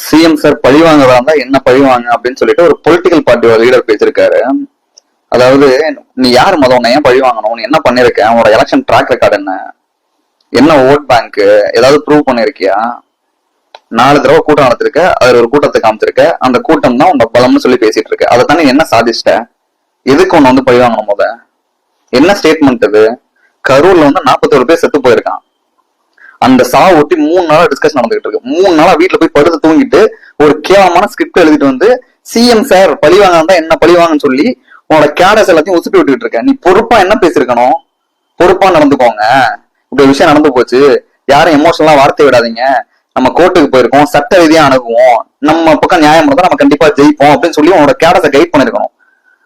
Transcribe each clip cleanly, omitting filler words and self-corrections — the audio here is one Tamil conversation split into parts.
சிஎம் சார் பழி வாங்குறதா இருந்தா என்ன பழி வாங்க அப்படின்னு சொல்லிட்டு ஒரு பொலிட்டிக்கல் பார்ட்டியோட லீடர் பேசியிருக்காரு. அதாவது, நீ யாரு மதம், உன்னை ஏன் பழி வாங்கணும், நீ என்ன பண்ணிருக்க, உன்னோட எலெக்ஷன் ட்ராக் ரெக்கார்டு என்ன ஓட் பேங்க், ஏதாவது ப்ரூவ் பண்ணிருக்கியா, 4 தடவை கூட்டம் நடத்திருக்க, அதுல ஒரு கூட்டத்தை காமிச்சிருக்க, அந்த கூட்டம் தான் உன்னோட பலம்னு சொல்லி பேசிட்டு இருக்க, அதை தானே என்ன சாதிச்சிட்ட, எதுக்கு உன்னை பழி வாங்கணும், என்ன ஸ்டேட்மெண்ட் இது? கரூர்ல 41 பேர் செத்து போயிருக்கான். அந்த சாவை ஒட்டி 3 நாளா டிஸ்கஷன் நடந்துகிட்டு இருக்கு. 3 நாளா வீட்டுல போய் படுத்து தூங்கிட்டு ஒரு கேவலமான ஸ்கிரிப்ட் எழுதிட்டு சிஎம் சார் பழி வாங்க என்ன பழி வாங்கன்னு சொல்லி உன்னோட கேடஸ் எல்லாத்தையும் உசுப்பி விட்டுட்டு இருக்க. நீ பொறுப்பா என்ன பேசிருக்கணும், பொறுப்பா நடந்துக்கோங்க, இப்படி விஷயம் நடந்து போச்சு, யாரும் எமோஷனலா வார்த்தை விடாதீங்க, நம்ம கோர்ட்டுக்கு போயிருக்கோம், சட்ட ரீதியா அணுகுவோம், நம்ம பக்கம் நியாயம் இருந்தா நம்ம கண்டிப்பா ஜெயிப்போம் அப்படின்னு சொல்லி உன்னோட கேடஸை கைட் பண்ணிருக்கணும்.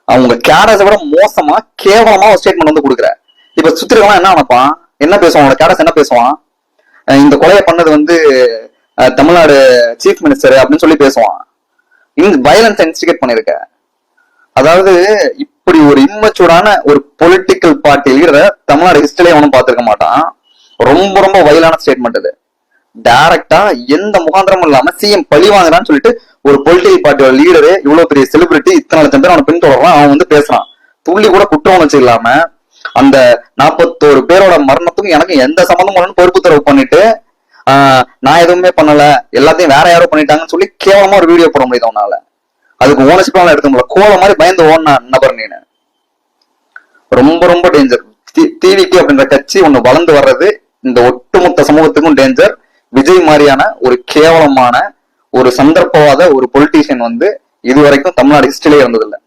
அவங்க கேடஸை விட மோசமா கேவலமா ஒரு ஸ்டேட்மெண்ட் கொடுக்குற. இப்ப சுத்திரவன் என்ன நினைப்பான், என்ன பேசுவான், உன்னோட கேடஸ் என்ன பேசுவான், இந்த கொலையை பண்ணது தமிழ்நாடு சீஃப் மினிஸ்டர் அப்படின்னு சொல்லி பேசுவான். இந்த வயலன்ஸ் இன்ஸ்டிகேட் பண்ணிருக்க. அதாவது, இப்படி ஒரு இம்மச்சூடான ஒரு பொலிட்டிக்கல் பார்ட்டி லீடரை தமிழ்நாடு ஹிஸ்டரியிலே ஒன்றும் பார்த்திருக்க மாட்டான். ரொம்ப ரொம்ப வயலான ஸ்டேட்மெண்ட் இது. டைரக்டா எந்த முகாந்திரமும் இல்லாம சிஎம் பழி வாங்குறான்னு சொல்லிட்டு ஒரு பொலிட்டிக்கல் பார்ட்டியோட லீடரு, இவ்வளவு பெரிய செலிபிரிட்டி, இத்தனை லட்சம் பேர் அவனை பின்தொடர்றான், அவன் பேசுறான். துள்ளி கூட குற்ற உணர்ச்சி இல்லாம அந்த 41 பேரோட மரணத்துக்கும் எனக்கு எந்த சம்பந்தமும் பொறுப்பு தரவு பண்ணிட்டு நான் எதுவுமே பண்ணல, எல்லாத்தையும் வேற யாரோ பண்ணிட்டாங்கன்னு சொல்லி கேவலமா ஒரு வீடியோ போட முடியுது அவனால. அதுக்கு ஓனர்ஷிப் எடுக்க முடியல. கோல மாதிரி பயந்து ஓடின நபர் நீனு. ரொம்ப ரொம்ப டேஞ்சர். டிவிக்கு அப்படின்ற கட்சி ஒண்ணு வளர்ந்து வர்றது இந்த ஒட்டுமொத்த சமூகத்துக்கும் டேஞ்சர். விஜய் மாதிரியான ஒரு கேவலமான ஒரு சந்தர்ப்பவாத ஒரு பொலிட்டீஷியன் இதுவரைக்கும் தமிழ்நாடு ஹிஸ்டரியிலே இருந்ததில்லை.